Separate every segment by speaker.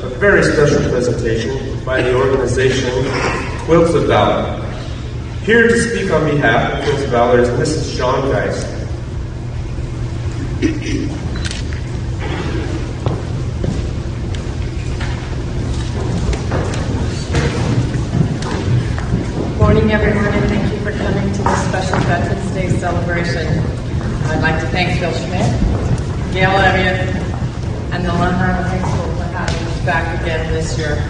Speaker 1: a very special presentation by the organization Quilts of Valor. Here to speak on behalf of Quilts of Valor is Mrs. Sean Geis.
Speaker 2: Good morning, everyone, and thank you for coming to this special Veterans Day celebration. I'd like to thank Phil Schmidt, Gail Elliott, and the Lund High School for having us back again this year.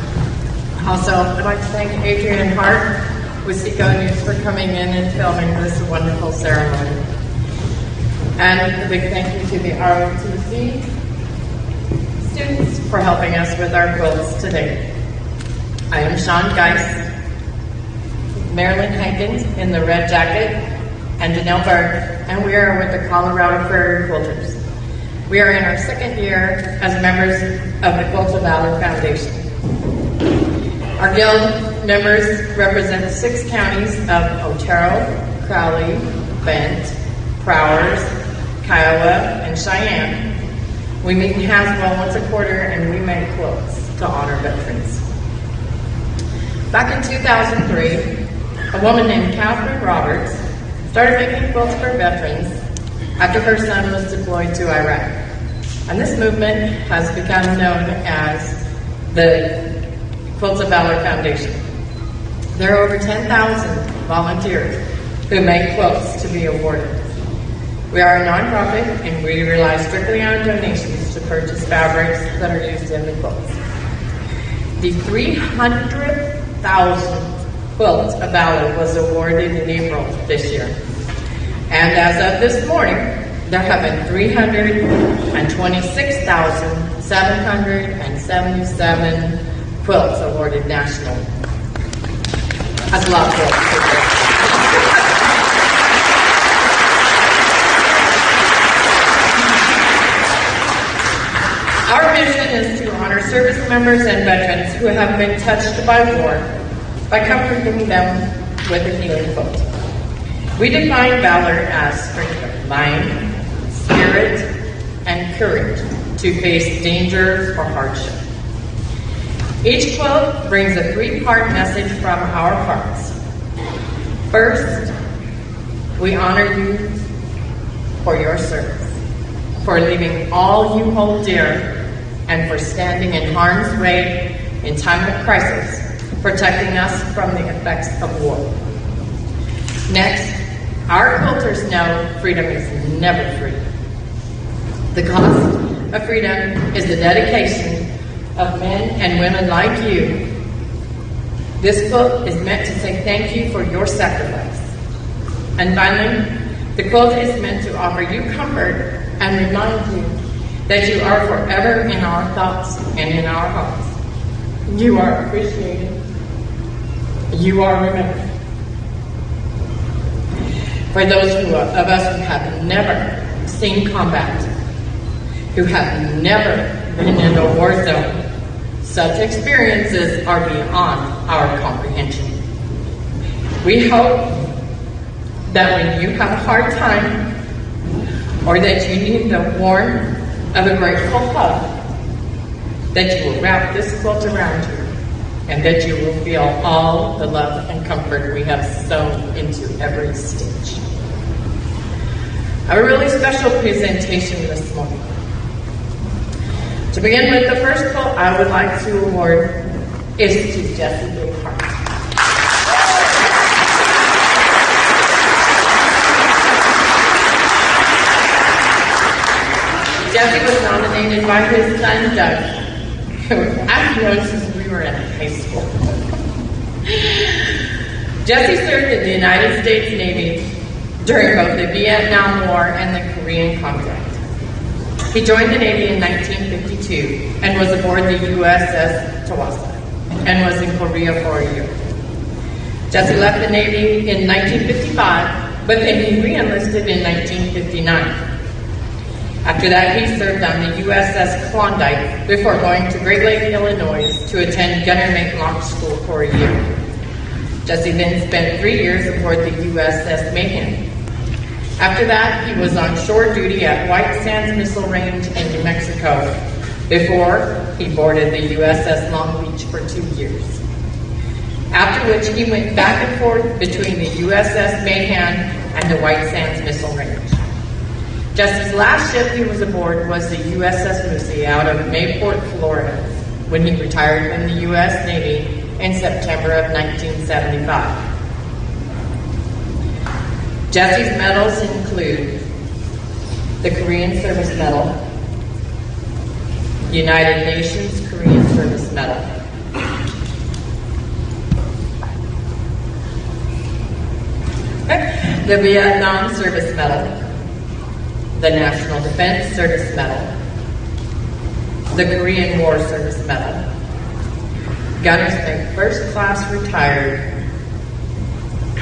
Speaker 2: Also, I'd like to thank Adrian Hart with Seco News for coming in and filming this wonderful ceremony. And a big thank you to the ROTC students for helping us with our quilts today. I am Sean Geis, Marilyn Hankins in the red jacket, and Danelle Berg, and we are with the Colorado Prairie Quilters. We are in our second year as members of the Quilts of Valor Foundation. Our guild members represent 6 counties of Otero, Crowley, Bent, Prowers, Kiowa, and Cheyenne. We meet in Haswell once a quarter, and we make quilts to honor veterans. Back in 2003, a woman named Catherine Roberts started making quilts for veterans after her son was deployed to Iraq. And this movement has become known as the Quilts of Valor Foundation. There are over 10,000 volunteers who make quilts to be awarded. We are a nonprofit, and we rely strictly on donations to purchase fabrics that are used in the quilts. The 300,000 Quilts of Valor was awarded in April this year. And as of this morning, there have been 326,777 quilts awarded nationally. That's a lot of quilts. Our mission is to honor service members and veterans who have been touched by war by comforting them with a healing quilt. We define valor as strength of mind, spirit, and courage to face danger or hardship. Each quilt brings a 3-part message from our hearts. First, we honor you for your service, for leaving all you hold dear, and for standing in harm's way in time of crisis, protecting us from the effects of war. Next, our quilters know freedom is never free. The cost of freedom is the dedication of men and women like you. This quilt is meant to say thank you for your sacrifice. And finally, the quilt is meant to offer you comfort and remind you that you are forever in our thoughts and in our hearts. You are appreciated. You are remembered. For those of us who have never seen combat, who have never been in a war zone, such experiences are beyond our comprehension. We hope that when you have a hard time, or that you need the warmth of a grateful hug, that you will wrap this quilt around you, and that you will feel all the love and comfort we have sewn into every stitch. I have a really special presentation this morning. To begin with, the first quilt I would like to award is to Jessie Hart. Jessie was nominated by his son, Doug, who I've known since we were in high school. Jessie served in the United States Navy during both the Vietnam War and the Korean conflict. He joined the Navy in 1952 and was aboard the USS Tawasa and was in Korea for a year. Jessie left the Navy in 1955, but then he re-enlisted in 1959. After that, he served on the USS Klondike before going to Great Lake, Illinois to attend Gunnermate Launch School for a year. Jessie then spent 3 years aboard the USS Mayhem. After that, he was on shore duty at White Sands Missile Range in New Mexico before he boarded the USS Long Beach for 2 years. After which he went back and forth between the USS Mayhan and the White Sands Missile Range. Jesse's last ship he was aboard was the USS Lucy out of Mayport, Florida, when he retired from the U.S. Navy in September of 1975. Jesse's medals include the Korean Service Medal, United Nations Korean Service Medal, the Vietnam Service Medal, the National Defense Service Medal, the Korean War Service Medal. Gunner's Mate First Class retired,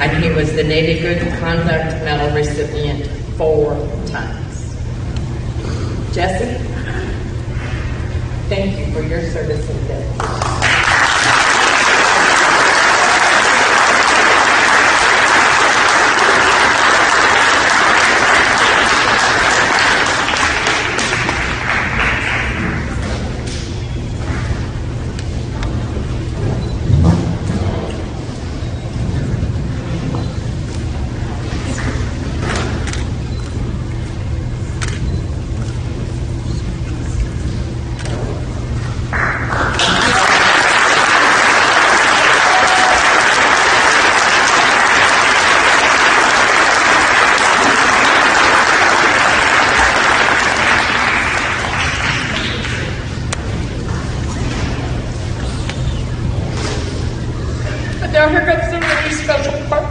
Speaker 2: and he was the Navy Good Conduct Medal recipient 4 times. Jesse, thank you for your service and dedication.
Speaker 3: Now here comes the really special part.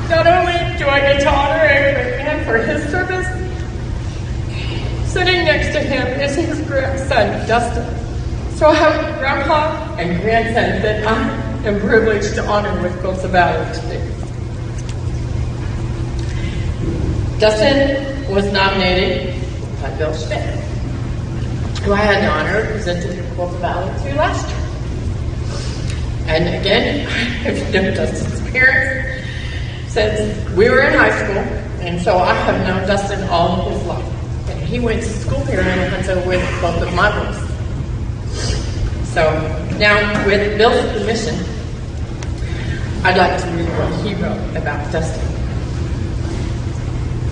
Speaker 3: Not only do I get to honor a great man for his service, sitting next to him is his grandson, Dustin. So I have a grandpa and grandson that I am privileged to honor with Quilts of Valor today. Dustin was nominated by Bill Schmidt, who I had the honor of presenting the Quilts of Valor to last year. And again, I've known Dustin's parents since we were in high school, and so I have known Dustin all of his life. And he went to school here in Junta with both of my boys. So now, with Bill's permission, I'd like to read what he wrote about Dustin.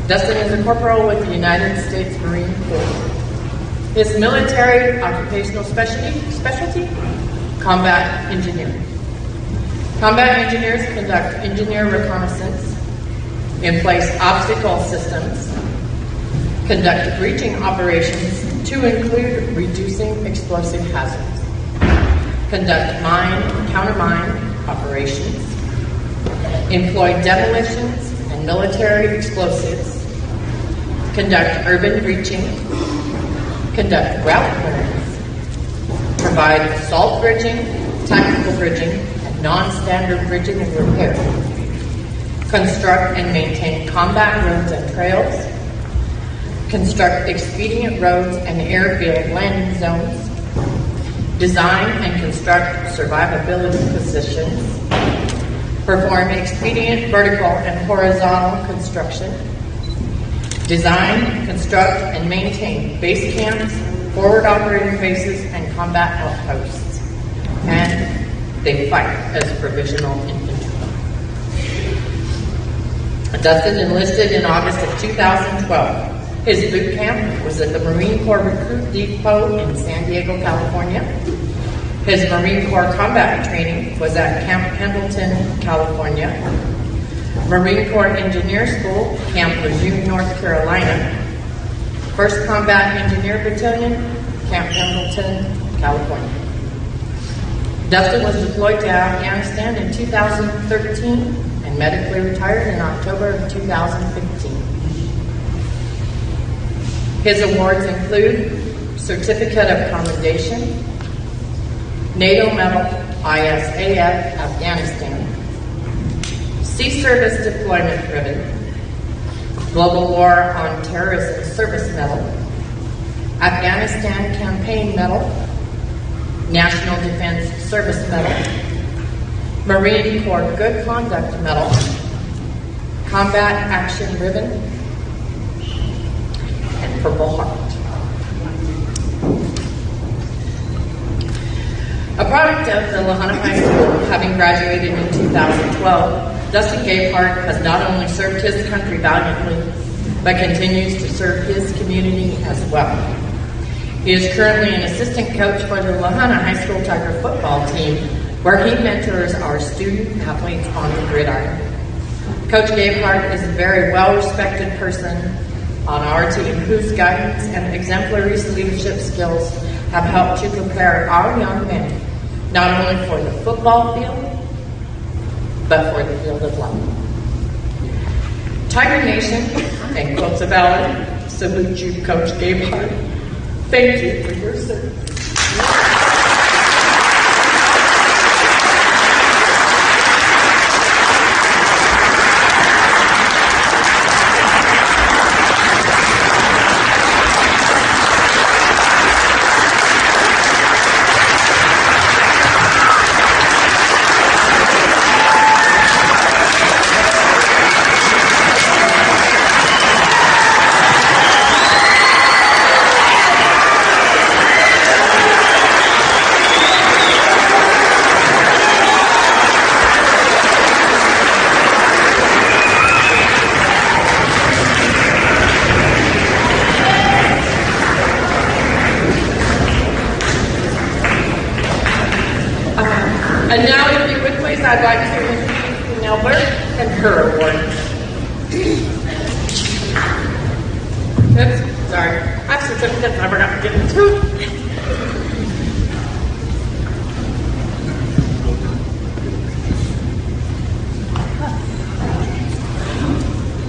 Speaker 3: Dustin is a corporal with the United States Marine Corps. His military occupational specialty, combat engineering. Combat engineers conduct engineer reconnaissance, in place obstacle systems, conduct breaching operations to include reducing explosive hazards, conduct mine, countermine operations, employ demolitions and military explosives, conduct urban breaching, conduct route clearance, provide assault bridging, tactical bridging, and non-standard bridging and repair, construct and maintain combat roads and trails, construct expedient roads and airfield landing zones, design and construct survivability positions, perform expedient vertical and horizontal construction, design, construct, and maintain base camps, forward operating bases, and combat outposts. And they fight as provisional infantry. Dustin enlisted in August of 2012. His boot camp was at the Marine Corps Recruit Depot in San Diego, California. His Marine Corps combat training was at Camp Pendleton, California. Marine Corps Engineer School, Camp Lejeune, North Carolina. 1st Combat Engineer Battalion, Camp Pendleton, California. Dustin was deployed to Afghanistan in 2013 and medically retired in October of 2015. His awards include Certificate of Commendation, NATO Medal, ISAF, Afghanistan, Sea Service Deployment Ribbon, Global War on Terrorism Service Medal, Afghanistan Campaign Medal, National Defense Service Medal, Marine Corps Good Conduct Medal, Combat Action Ribbon, and Purple Heart. product of the Lahana High School, having graduated in 2012, Dustin Gayhart has not only served his country valiantly, but continues to serve his community as well. He is currently an assistant coach for the Lahana High School Tiger football team, where he mentors our student athletes on the gridiron. Coach Gayhart is a very well-respected person on our team whose guidance and exemplary leadership skills have helped to prepare our young men not only for the football field, but for the field of life. Tiger Nation and Quilts of Valor salute you, Coach Gayhart. Thank you for your service. And now, if you would please, I'd like to introduce Nelbert and her award. Oops, sorry. I have certificates, I forgot to give them to.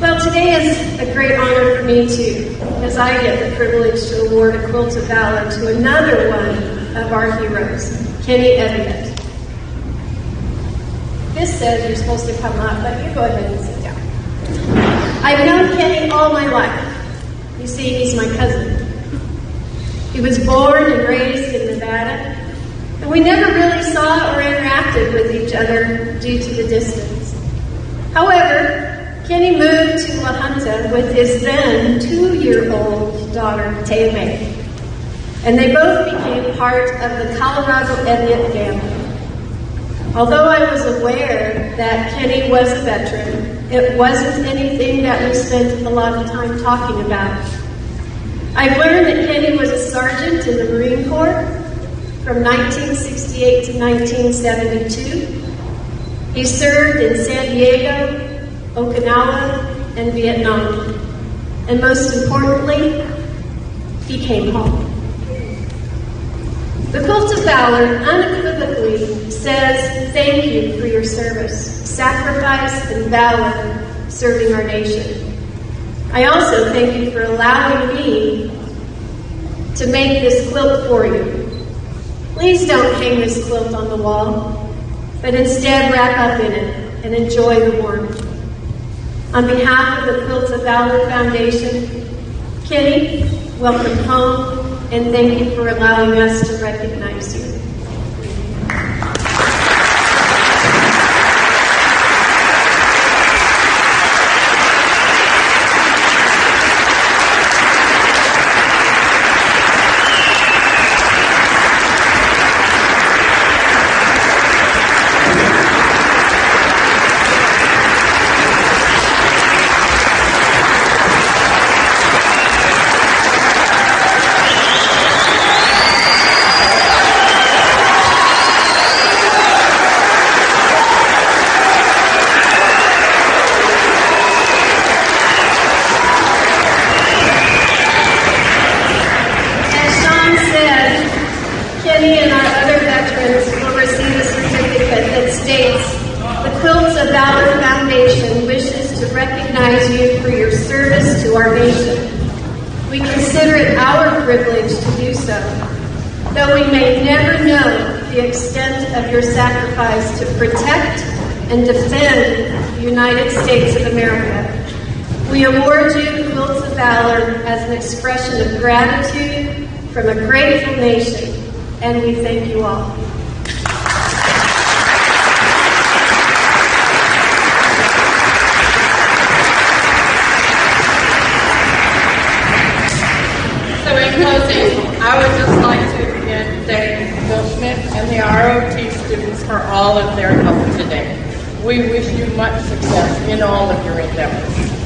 Speaker 4: Well, today is a great honor for me too, as I get the privilege to award a Quilts of Valor to another one of our heroes, Kenny Elliott. This says you're supposed to come up, but you go ahead and sit down. I've known Kenny all my life. You see, he's my cousin. He was born and raised in Nevada, and we never really saw or interacted with each other due to the distance. However, Kenny moved to La Junta with his then 2-year-old daughter, Taya May, and they both became part of the Colorado Elliott family. Although I was aware that Kenny was a veteran, it wasn't anything that we spent a lot of time talking about. I've learned that Kenny was a sergeant in the Marine Corps from 1968 to 1972. He served in San Diego, Okinawa, and Vietnam. And most importantly, he came home. The Quilts of Valor unequivocally says thank you for your service, sacrifice, and valor serving our nation. I also thank you for allowing me to make this quilt for you. Please don't hang this quilt on the wall, but instead wrap up in it and enjoy the warmth. On behalf of the Quilts of Valor Foundation, Kenny, welcome home, and thank you for allowing us to recognize you. Kenny and our other veterans will receive a certificate that states the Quilts of Valor Foundation wishes to recognize you for your service to our nation. We consider it our privilege to do so, though we may never know the extent of your sacrifice to protect and defend the United States of America. We award you Quilts of Valor as an expression of gratitude from a grateful nation, and we thank you all.
Speaker 2: So in closing, I would just like to
Speaker 3: and thank Bill Schmidt and the ROT students for all of their help today. We wish you much success in all of your endeavors.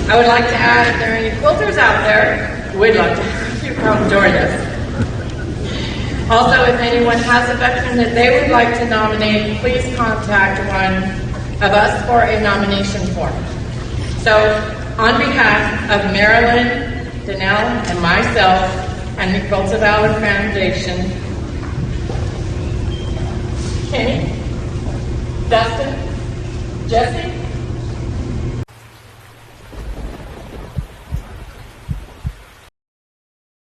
Speaker 3: I would like to add, if there are any quilters out there, we'd love to have you come join us. Also, if anyone has a veteran that they would like to nominate, please contact one of us for a nomination form. So, on behalf of Marilyn, Danelle, and myself, and the Quilts of Valor Foundation, Kenny, Dustin, Jesse,